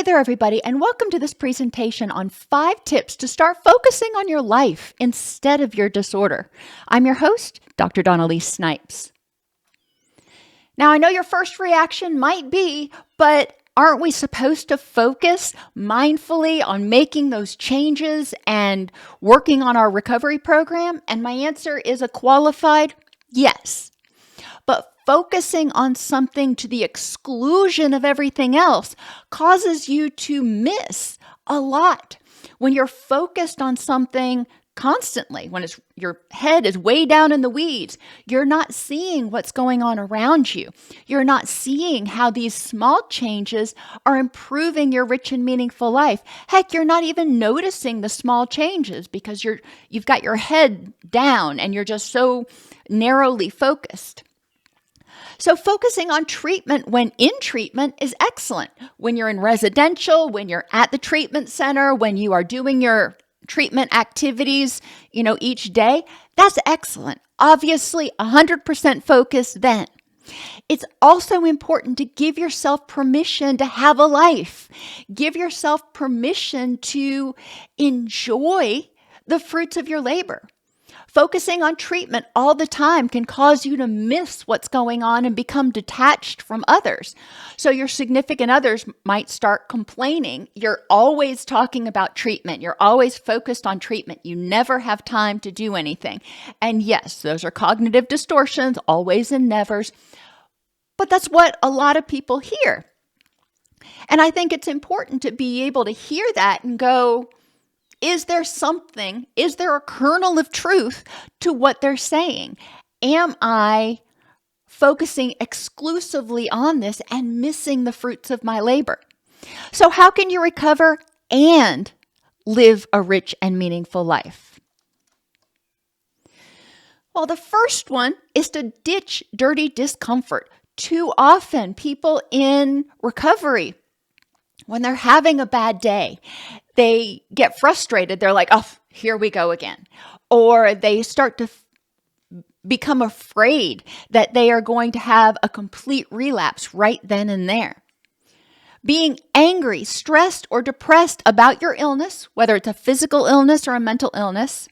Hey there, everybody, and welcome to this presentation on 5 tips to start focusing on your life instead of your disorder. I'm your host, Dr. Elise Snipes. Now, I know your first reaction might be, but aren't we supposed to focus mindfully on making those changes and working on our recovery program? And my answer is a qualified yes. But focusing on something to the exclusion of everything else causes you to miss a lot. When you're focused on something constantly, when your head is way down in the weeds, you're not seeing what's going on around you. You're not seeing how these small changes are improving your rich and meaningful life. Heck, you're not even noticing the small changes because you've got your head down and you're just so narrowly focused. So focusing on treatment when in treatment is excellent. When you're in residential, when you're at the treatment center, when you are doing your treatment activities, each day, that's excellent. Obviously, 100% focus then. It's also important to give yourself permission to have a life. Give yourself permission to enjoy the fruits of your labor. Focusing on treatment all the time can cause you to miss what's going on and become detached from others. So your significant others might start complaining. You're always talking about treatment. You're always focused on treatment. You never have time to do anything. And yes, those are cognitive distortions, always and nevers. But that's what a lot of people hear. And I think it's important to be able to hear that and go, is there a kernel of truth to what they're saying? Am I focusing exclusively on this and missing the fruits of my labor? So how can you recover and live a rich and meaningful life? Well, the first one is to ditch dirty discomfort. Too often, people in recovery, when they're having a bad day, they get frustrated. They're like, oh, here we go again. Or they start to become afraid that they are going to have a complete relapse right then and there. Being angry, stressed, or depressed about your illness, whether it's a physical illness or a mental illness,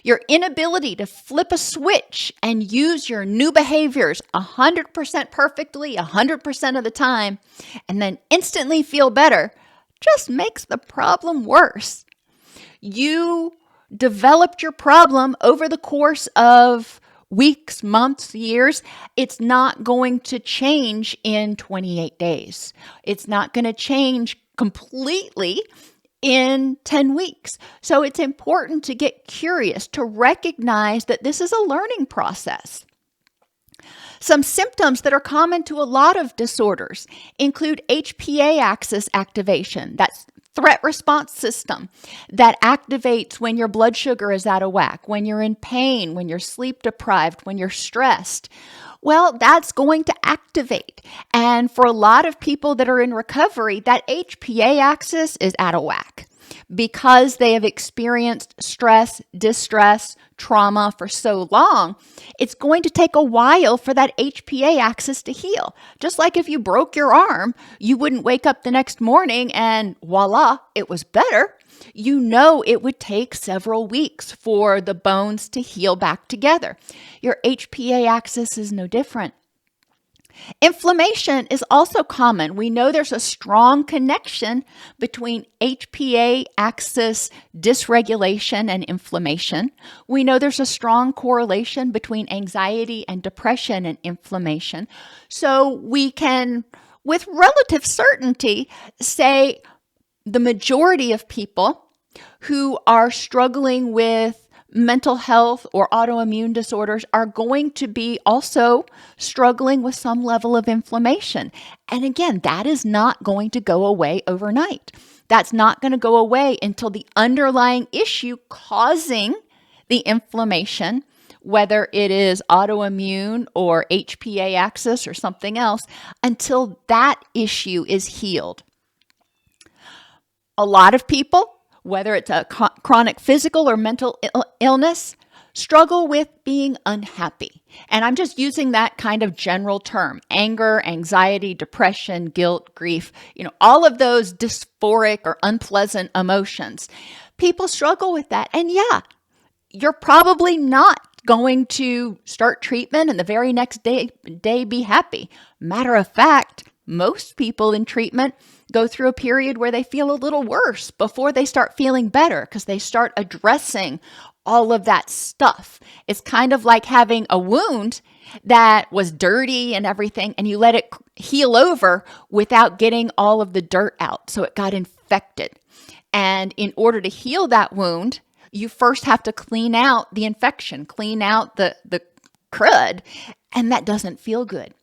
your inability to flip a switch and use your new behaviors 100% perfectly 100% of the time, and then instantly feel better, just makes the problem worse. You developed your problem over the course of weeks, months, years. It's not going to change in 28 days. It's not going to change completely in 10 weeks. So it's important to get curious, to recognize that this is a learning process. Some symptoms that are common to a lot of disorders include HPA axis activation. That's threat response system that activates when your blood sugar is out of whack, when you're in pain, when you're sleep deprived, when you're stressed. Well, that's going to activate. And for a lot of people that are in recovery, that HPA axis is out of whack because they have experienced stress, distress, trauma for so long. It's going to take a while for that HPA axis to heal. Just like if you broke your arm, you wouldn't wake up the next morning and voila, it was better. You know it would take several weeks for the bones to heal back together. Your HPA axis is no different. Inflammation is also common. We know there's a strong connection between HPA axis dysregulation and inflammation. We know there's a strong correlation between anxiety and depression and inflammation. So we can, with relative certainty, say the majority of people who are struggling with mental health or autoimmune disorders are going to be also struggling with some level of inflammation. And again, that is not going to go away overnight. That's not going to go away until the underlying issue causing the inflammation, whether it is autoimmune or HPA axis or something else, until that issue is healed. A lot of people, whether it's a chronic physical or mental illness, struggle with being unhappy. And I'm just using that kind of general term: anger, anxiety, depression, guilt, grief, all of those dysphoric or unpleasant emotions. People struggle with that. And yeah, you're probably not going to start treatment and the very next day be happy. Matter of fact, most people in treatment go through a period where they feel a little worse before they start feeling better, because they start addressing all of that stuff. It's kind of like having a wound that was dirty and everything, and you let it heal over without getting all of the dirt out. So it got infected. And in order to heal that wound, you first have to clean out the infection, clean out the crud, and that doesn't feel good.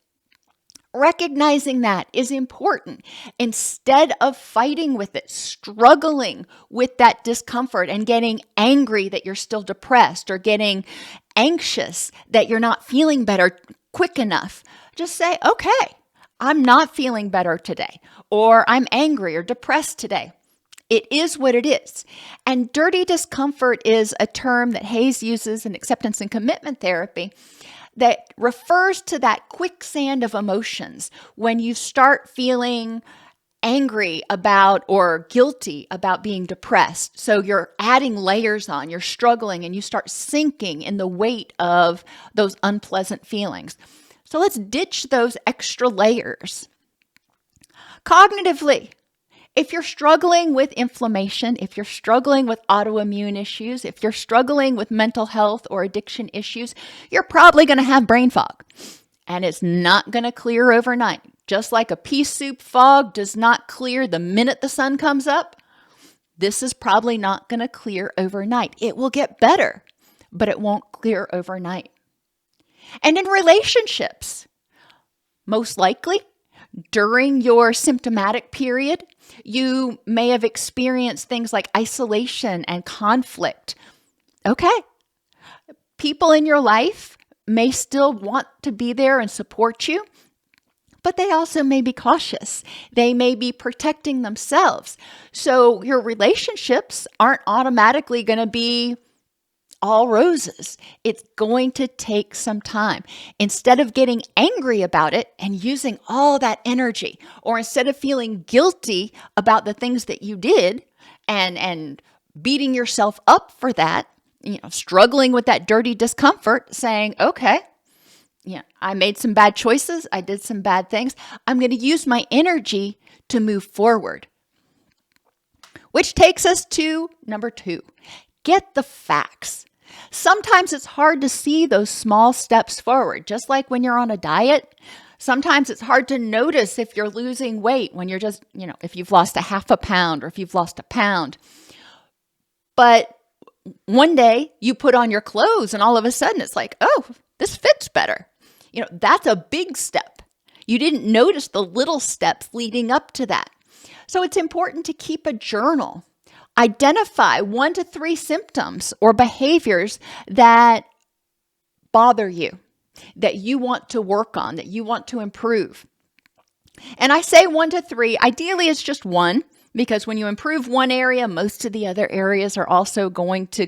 Recognizing that is important. Instead of fighting with it, struggling with that discomfort and getting angry that you're still depressed, or getting anxious that you're not feeling better quick enough, just say, okay, I'm not feeling better today, or I'm angry or depressed today. It is what it is. And dirty discomfort is a term that Hayes uses in acceptance and commitment therapy that refers to that quicksand of emotions when you start feeling angry about or guilty about being depressed. So you're adding layers on, you're struggling, and you start sinking in the weight of those unpleasant feelings. So let's ditch those extra layers. Cognitively, if you're struggling with inflammation, if you're struggling with autoimmune issues, if you're struggling with mental health or addiction issues, you're probably going to have brain fog. And it's not going to clear overnight. Just like a pea soup fog does not clear the minute the sun comes up, this is probably not going to clear overnight. It will get better, but it won't clear overnight. And in relationships, most likely, during your symptomatic period, you may have experienced things like isolation and conflict. Okay. People in your life may still want to be there and support you, but they also may be cautious. They may be protecting themselves. So your relationships aren't automatically going to be all roses. It's going to take some time. Instead of getting angry about it and using all that energy, or instead of feeling guilty about the things that you did and beating yourself up for that, struggling with that dirty discomfort, saying, okay, I made some bad choices. I did some bad things. I'm going to use my energy to move forward. Which takes us to number 2. Get the facts. Sometimes it's hard to see those small steps forward, just like when you're on a diet. Sometimes it's hard to notice if you're losing weight when you're just, if you've lost a half a pound or if you've lost a pound. But one day you put on your clothes and all of a sudden it's like, oh, this fits better. That's a big step. You didn't notice the little steps leading up to that. So it's important to keep a journal. Identify 1 to 3 symptoms or behaviors that bother you, that you want to work on, that you want to improve. And I say 1 to 3. Ideally, it's just 1, because when you improve one area, most of the other areas are also going to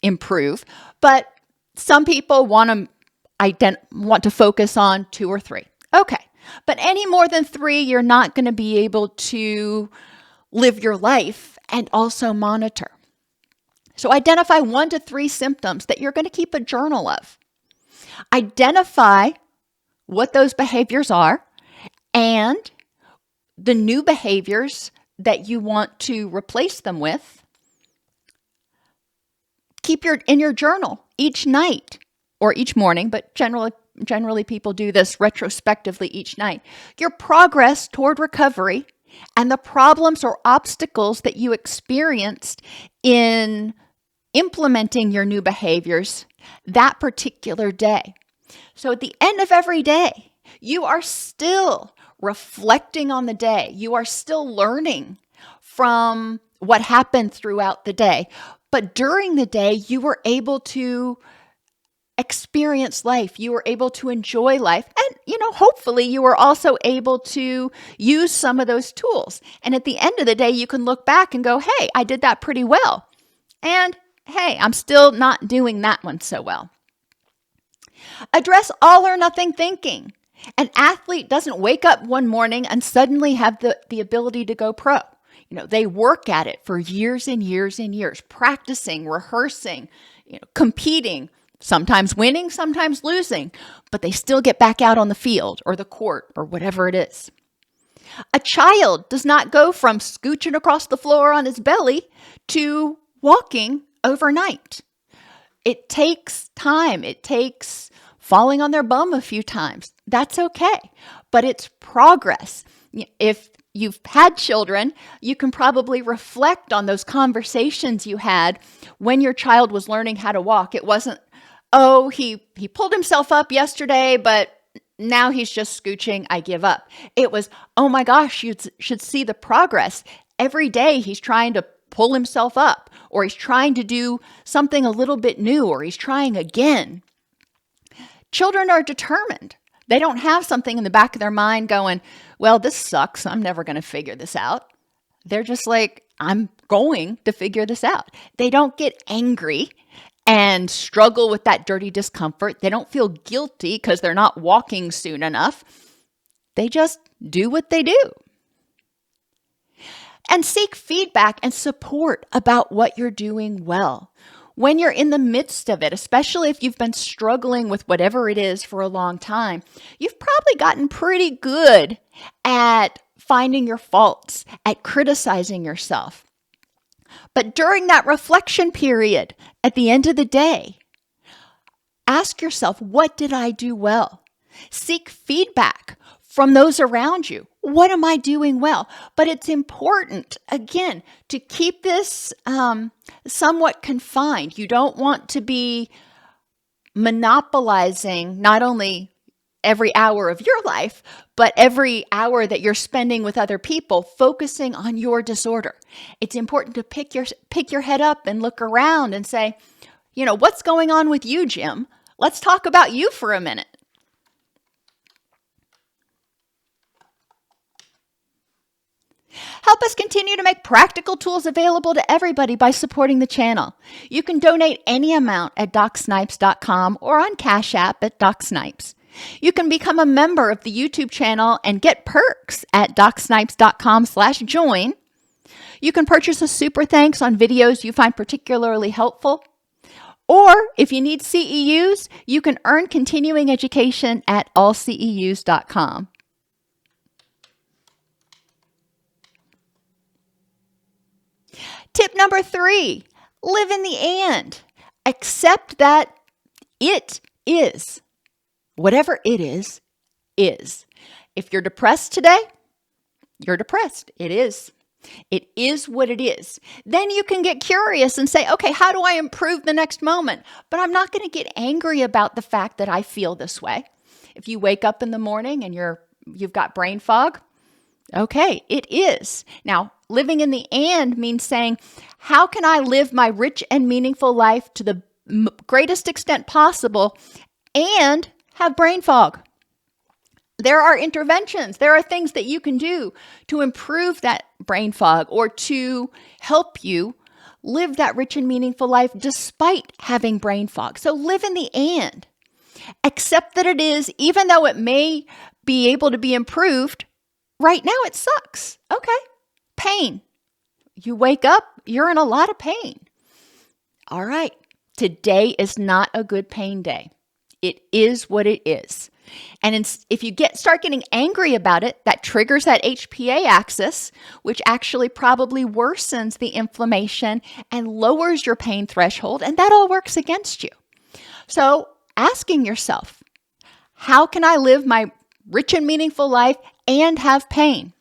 improve. But some people want to focus on 2 or 3. Okay. But any more than 3, you're not going to be able to live your life and also monitor. So identify 1 to 3 symptoms that you're going to keep a journal of. Identify what those behaviors are and the new behaviors that you want to replace them with. Keep in your journal each night or each morning, but generally people do this retrospectively each night, your progress toward recovery and the problems or obstacles that you experienced in implementing your new behaviors that particular day. So at the end of every day, you are still reflecting on the day. You are still learning from what happened throughout the day. But during the day, you were able to experience life. You were able to enjoy life. And, hopefully you were also able to use some of those tools. And at the end of the day, you can look back and go, hey, I did that pretty well. And hey, I'm still not doing that one so well. Address all or nothing thinking. An athlete doesn't wake up one morning and suddenly have the ability to go pro. They work at it for years and years and years, practicing, rehearsing, competing, sometimes winning, sometimes losing, but they still get back out on the field or the court or whatever it is. A child does not go from scooching across the floor on his belly to walking overnight. It takes time. It takes falling on their bum a few times. That's okay, but it's progress. If you've had children, you can probably reflect on those conversations you had when your child was learning how to walk. It wasn't, oh, he pulled himself up yesterday, but now he's just scooching, I give up. It was, oh my gosh, you should see the progress. Every day he's trying to pull himself up, or he's trying to do something a little bit new, or he's trying again. Children are determined. They don't have something in the back of their mind going, well, this sucks. I'm never going to figure this out. They're just like, I'm going to figure this out. They don't get angry and struggle with that dirty discomfort. They don't feel guilty because they're not walking soon enough. They just do what they do. And seek feedback and support about what you're doing well. When you're in the midst of it, especially if you've been struggling with whatever it is for a long time, you've probably gotten pretty good at finding your faults, at criticizing yourself. But during that reflection period, at the end of the day, ask yourself, what did I do well? Seek feedback from those around you. What am I doing well? But it's important, again, to keep this somewhat confined. You don't want to be monopolizing not only every hour of your life, but every hour that you're spending with other people, focusing on your disorder. It's important to pick your head up and look around and say, what's going on with you, Jim? Let's talk about you for a minute. Help us continue to make practical tools available to everybody by supporting the channel. You can donate any amount at DocSnipes.com or on Cash App at DocSnipes. You can become a member of the YouTube channel and get perks at DocSnipes.com/join. You can purchase a super thanks on videos you find particularly helpful. Or if you need CEUs, you can earn continuing education at allceus.com. Tip number 3, live in the and. Accept that it is. Whatever it is, is. If you're depressed today, you're depressed. It is. It is what it is. Then you can get curious and say, okay, how do I improve the next moment? But I'm not going to get angry about the fact that I feel this way. If you wake up in the morning and you've got brain fog, okay, it is. Now, living in the and means saying, how can I live my rich and meaningful life to the greatest extent possible and have brain fog? There are interventions. There are things that you can do to improve that brain fog or to help you live that rich and meaningful life despite having brain fog. So live in the and. Accept that it is, even though it may be able to be improved. Right now, it sucks. Okay. Pain. You wake up, you're in a lot of pain. All right. Today is not a good pain day. It is what it is. And if you start getting angry about it, that triggers that HPA axis, which actually probably worsens the inflammation and lowers your pain threshold, and that all works against you. So asking yourself, how can I live my rich and meaningful life and have pain?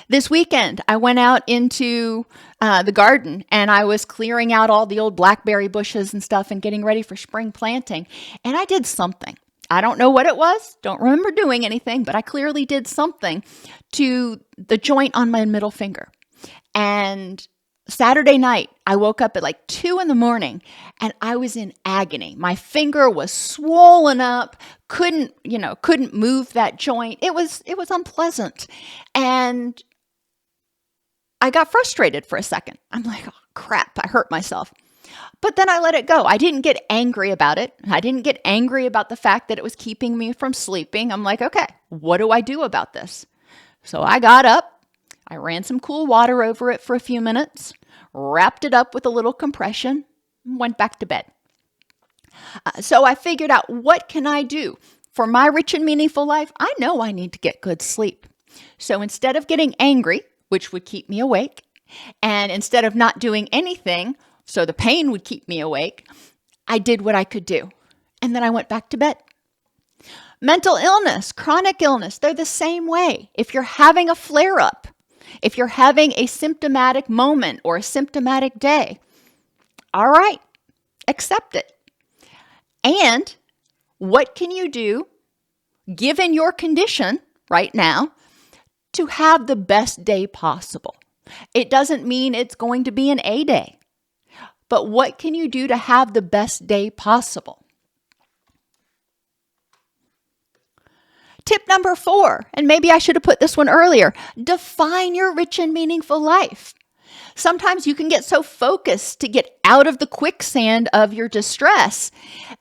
This weekend, I went out into the garden and I was clearing out all the old blackberry bushes and stuff and getting ready for spring planting. And I did something. I don't know what it was. Don't remember doing anything, but I clearly did something to the joint on my middle finger. And Saturday night, I woke up at like 2 a.m. and I was in agony. My finger was swollen up, couldn't move that joint. It was unpleasant. And I got frustrated for a second. I'm like, oh crap, I hurt myself. But then I let it go. I didn't get angry about it. I didn't get angry about the fact that it was keeping me from sleeping. I'm like, okay, what do I do about this? So I got up, I ran some cool water over it for a few minutes, wrapped it up with a little compression, and went back to bed. So I figured out, what can I do for my rich and meaningful life? I know I need to get good sleep. So instead of getting angry, which would keep me awake, and instead of not doing anything, so the pain would keep me awake, I did what I could do. And then I went back to bed. Mental illness, chronic illness, they're the same way. If you're having a flare-up, if you're having a symptomatic moment or a symptomatic day, all right, accept it. And what can you do, given your condition right now, to have the best day possible? It doesn't mean it's going to be an A day, but what can you do to have the best day possible? Tip number 4, and maybe I should have put this one earlier, define your rich and meaningful life. Sometimes you can get so focused to get out of the quicksand of your distress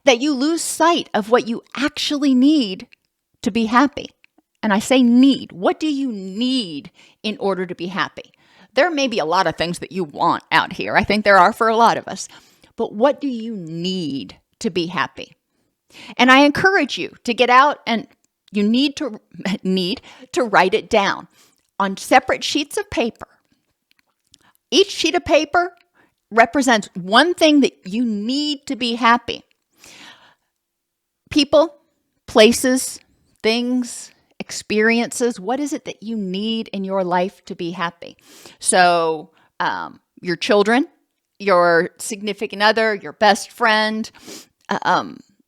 that you lose sight of what you actually need to be happy. And I say need. What do you need in order to be happy? There may be a lot of things that you want out here. I think there are for a lot of us. But what do you need to be happy? And I encourage you to get out, and you need to write it down on separate sheets of paper. Each sheet of paper represents one thing that you need to be happy. People, places, things, experiences. What is it that you need in your life to be happy? So your children, your significant other, your best friend,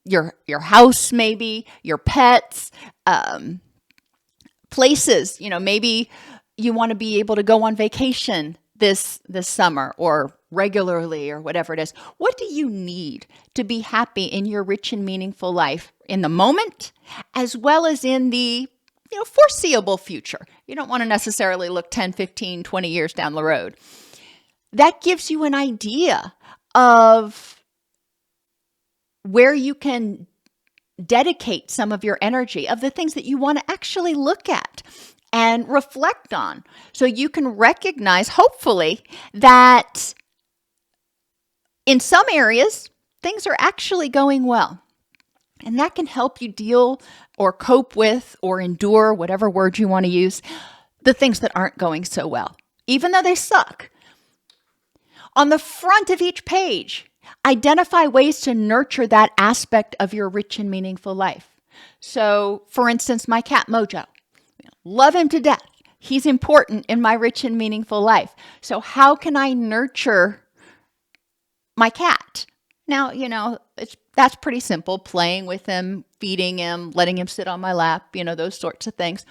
your house, maybe your pets, places. Maybe you want to be able to go on vacation this summer or regularly or whatever it is. What do you need to be happy in your rich and meaningful life in the moment, as well as in the foreseeable future? You don't want to necessarily look 10, 15, 20 years down the road. That gives you an idea of where you can dedicate some of your energy, of the things that you want to actually look at and reflect on, so you can recognize, hopefully, that in some areas, things are actually going well. And that can help you deal or cope with or endure, whatever word you want to use, the things that aren't going so well, even though they suck. On the front of each page, identify ways to nurture that aspect of your rich and meaningful life. So, for instance, my cat Mojo. Love him to death. He's important in my rich and meaningful life. So how can I nurture my cat? Now, that's pretty simple. Playing with him, feeding him, letting him sit on my lap, those sorts of things.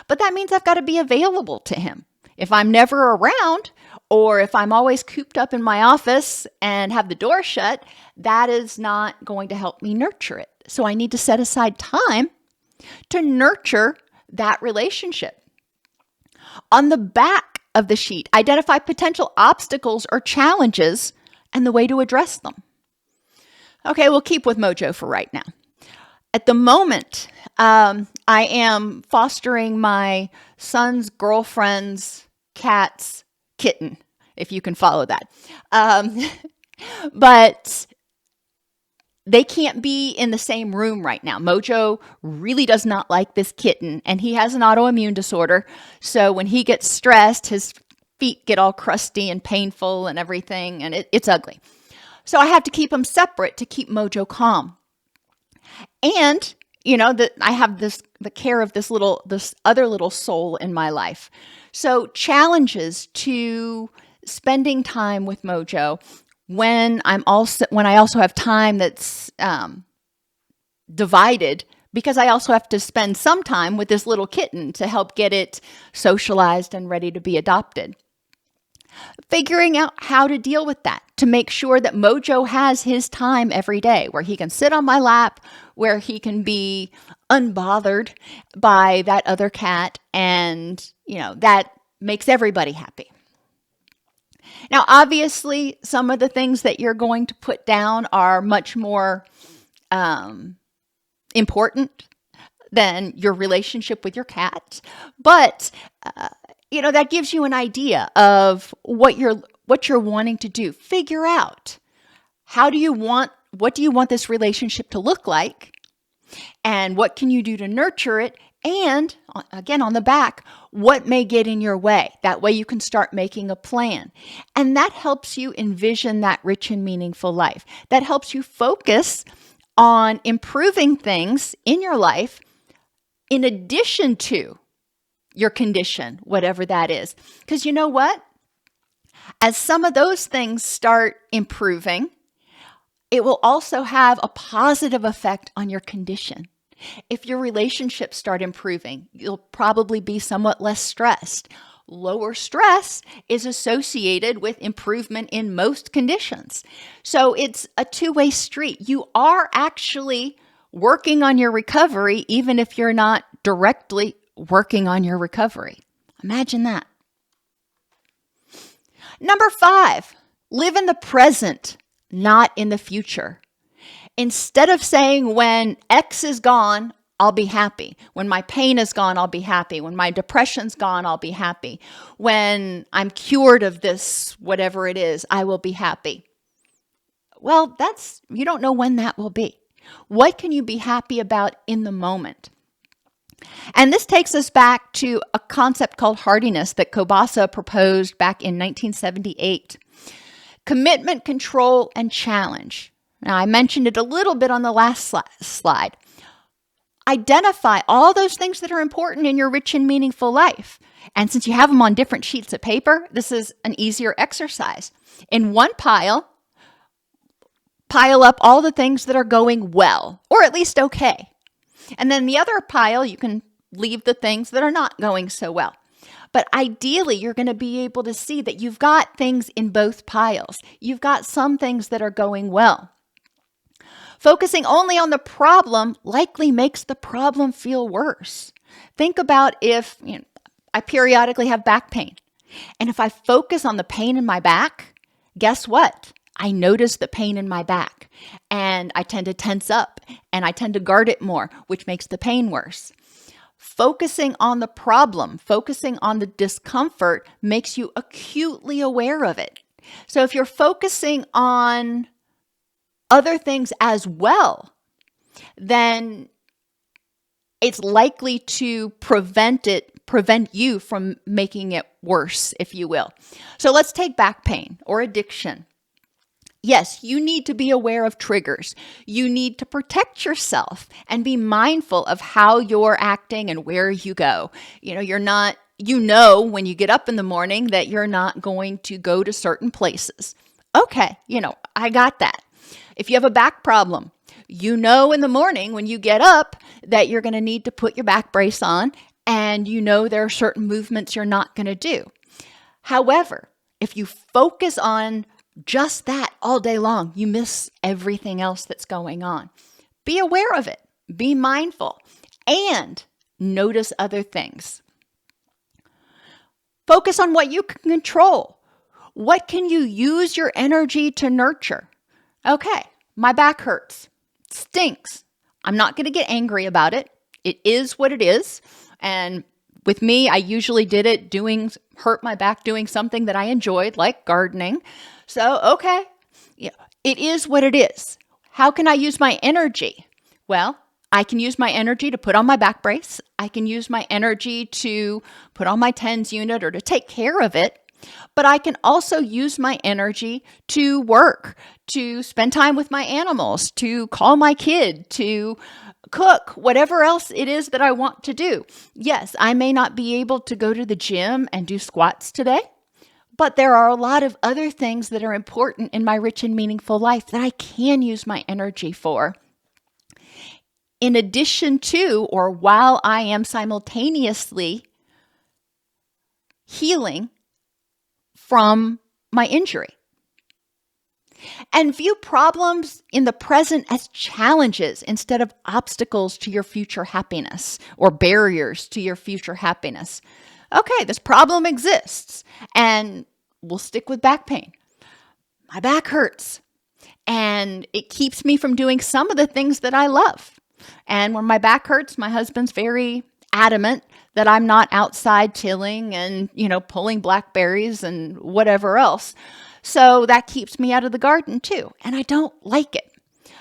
But that means I've got to be available to him. If I'm never around, or if I'm always cooped up in my office and have the door shut, that is not going to help me nurture it. So I need to set aside time to nurture that relationship. On the back of the sheet, identify potential obstacles or challenges and the way to address them. Okay, we'll keep with Mojo for right now. At the moment, I am fostering my son's girlfriend's cat's kitten, if you can follow that. But they can't be in the same room right now. Mojo really does not like this kitten, and he has an autoimmune disorder. So when he gets stressed, his feet get all crusty and painful and everything, and it's ugly. So I have to keep them separate to keep Mojo calm. And, I have the care of this other little soul in my life. So challenges to spending time with Mojo when I also have time that's divided, because I also have to spend some time with this little kitten to help get it socialized and ready to be adopted. Figuring out how to deal with that, to make sure that Mojo has his time every day where he can sit on my lap, where he can be unbothered by that other cat, and that makes everybody happy. Now, obviously, some of the things that you're going to put down are much more important than your relationship with your cat. But, that gives you an idea of what you're wanting to do. Figure out what do you want this relationship to look like? And what can you do to nurture it? And again, on the back, what may get in your way? That way you can start making a plan. And that helps you envision that rich and meaningful life. That helps you focus on improving things in your life in addition to your condition, whatever that is. Because you know what? As some of those things start improving, it will also have a positive effect on your condition. If your relationships start improving, you'll probably be somewhat less stressed. Lower stress is associated with improvement in most conditions. So it's a two-way street. You are actually working on your recovery, even if you're not directly working on your recovery. Imagine that. Number 5, live in the present, not in the future. Instead of saying when X is gone, I'll be happy. When my pain is gone, I'll be happy. When my depression's gone, I'll be happy. When I'm cured of this, whatever it is, I will be happy. Well, you don't know when that will be. What can you be happy about in the moment? And this takes us back to a concept called hardiness that Kobasa proposed back in 1978. Commitment, control, and challenge. Now, I mentioned it a little bit on the last slide. Identify all those things that are important in your rich and meaningful life. And since you have them on different sheets of paper, this is an easier exercise. In one pile up all the things that are going well, or at least okay. And then the other pile, you can leave the things that are not going so well. But ideally, you're going to be able to see that you've got things in both piles. You've got some things that are going well. Focusing only on the problem likely makes the problem feel worse. Think about if I periodically have back pain. And if I focus on the pain in my back, guess what? I notice the pain in my back. And I tend to tense up and I tend to guard it more, which makes the pain worse. Focusing on the problem, focusing on the discomfort makes you acutely aware of it. So if you're focusing on other things as well, then it's likely to prevent you from making it worse, if you will. So let's take back pain or addiction. Yes, you need to be aware of triggers. You need to protect yourself and be mindful of how you're acting and where you go. When you get up in the morning that you're not going to go to certain places. Okay, I got that. If you have a back problem, in the morning when you get up that you're going to need to put your back brace on, and there are certain movements you're not going to do. However, if you focus on just that all day long, you miss everything else that's going on. Be aware of it. Be mindful and notice other things. Focus on what you can control. What can you use your energy to nurture? Okay, my back hurts. It stinks. I'm not going to get angry about it. It is what it is. And with me, I usually did it hurt my back doing something that I enjoyed, like gardening. So, okay, it is what it is. How can I use my energy? Well, I can use my energy to put on my back brace. I can use my energy to put on my TENS unit or to take care of it. But I can also use my energy to work, to spend time with my animals, to call my kid, to cook, whatever else it is that I want to do. Yes, I may not be able to go to the gym and do squats today, but there are a lot of other things that are important in my rich and meaningful life that I can use my energy for. In addition to, or while I am simultaneously healing from my injury. And view problems in the present as challenges instead of obstacles to your future happiness or barriers to your future happiness. Okay, this problem exists. And we'll stick with back pain. My back hurts, and it keeps me from doing some of the things that I love. And when my back hurts, my husband's very adamant that I'm not outside tilling and, pulling blackberries and whatever else. So that keeps me out of the garden too. And I don't like it.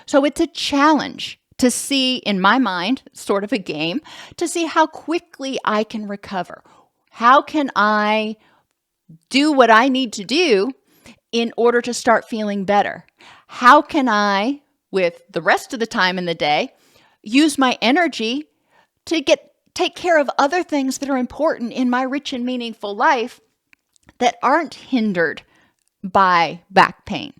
So it's a challenge to see, in my mind, sort of a game, to see how quickly I can recover. How can I do what I need to do in order to start feeling better? How can I, with the rest of the time in the day, use my energy to take care of other things that are important in my rich and meaningful life that aren't hindered by back pain?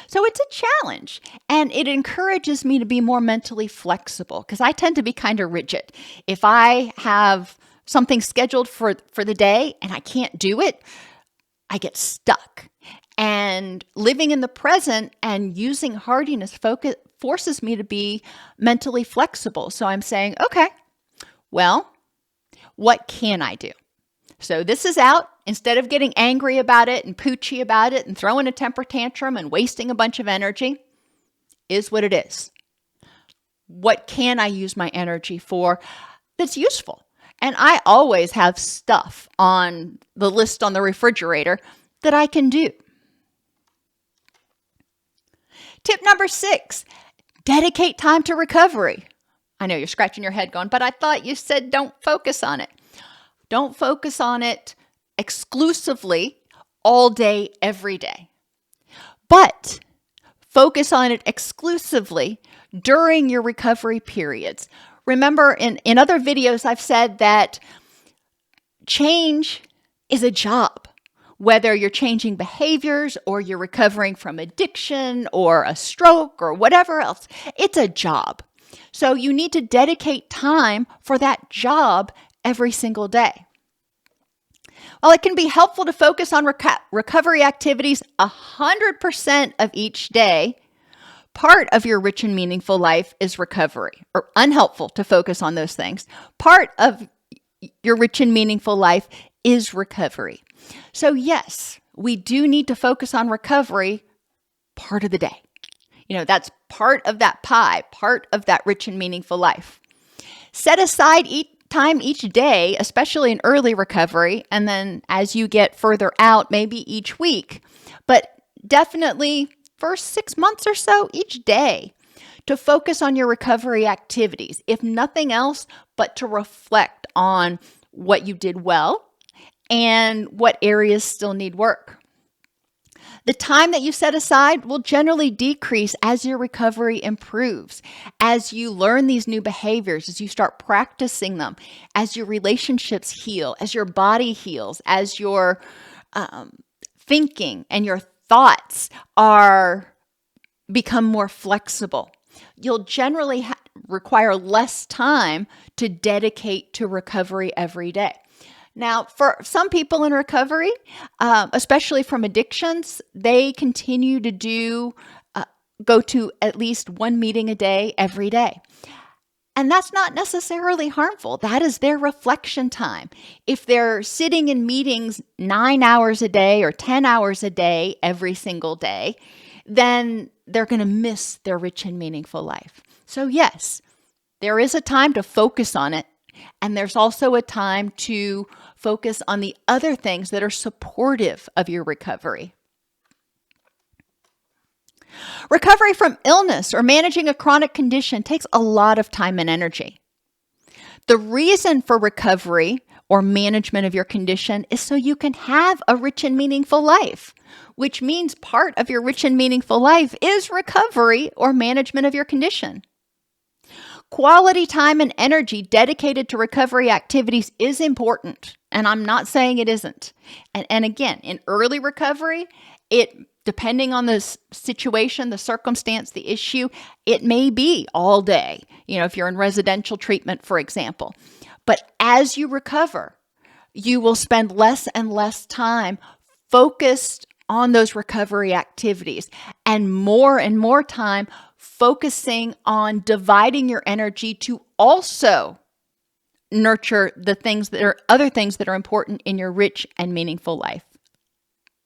So it's a challenge, and it encourages me to be more mentally flexible, because I tend to be kind of rigid. If I have something scheduled for the day and I can't do it, I get stuck. And living in the present and using hardiness forces me to be mentally flexible. So I'm saying, okay, well, what can I do? So this is out. Instead of getting angry about it and poochy about it and throwing a temper tantrum and wasting a bunch of energy, is what it is. What can I use my energy for that's useful? And I always have stuff on the list on the refrigerator that I can do. Tip number 6, dedicate time to recovery. I know you're scratching your head going, but I thought you said don't focus on it. Don't focus on it exclusively all day, every day. But focus on it exclusively during your recovery periods. Remember, in other videos, I've said that change is a job. Whether you're changing behaviors or you're recovering from addiction or a stroke or whatever else, it's a job. So you need to dedicate time for that job every single day. While it can be helpful to focus on recovery activities 100% of each day, part of your rich and meaningful life is recovery, or unhelpful to focus on those things. Part of your rich and meaningful life is recovery. So yes, we do need to focus on recovery part of the day. That's part of that pie, part of that rich and meaningful life. Set aside time each day, especially in early recovery, and then as you get further out, maybe each week, but definitely first 6 months or so each day, to focus on your recovery activities, if nothing else, but to reflect on what you did well and what areas still need work. The time that you set aside will generally decrease as your recovery improves, as you learn these new behaviors, as you start practicing them, as your relationships heal, as your body heals, as your thinking and your thoughts become more flexible. You'll generally require less time to dedicate to recovery every day. Now, for some people in recovery, especially from addictions, they continue to go to at least one meeting a day every day. And that's not necessarily harmful. That is their reflection time. If they're sitting in meetings 9 hours a day or 10 hours a day every single day, then they're going to miss their rich and meaningful life. So yes, there is a time to focus on it. And there's also a time to focus on the other things that are supportive of your recovery. Recovery from illness or managing a chronic condition takes a lot of time and energy. The reason for recovery or management of your condition is so you can have a rich and meaningful life, which means part of your rich and meaningful life is recovery or management of your condition. Quality time and energy dedicated to recovery activities is important, and I'm not saying it isn't. And again, in early recovery, depending on the situation, the circumstance, the issue, it may be all day, if you're in residential treatment, for example. But as you recover, you will spend less and less time focused on those recovery activities and more time focusing on dividing your energy to also nurture the other things that are important in your rich and meaningful life.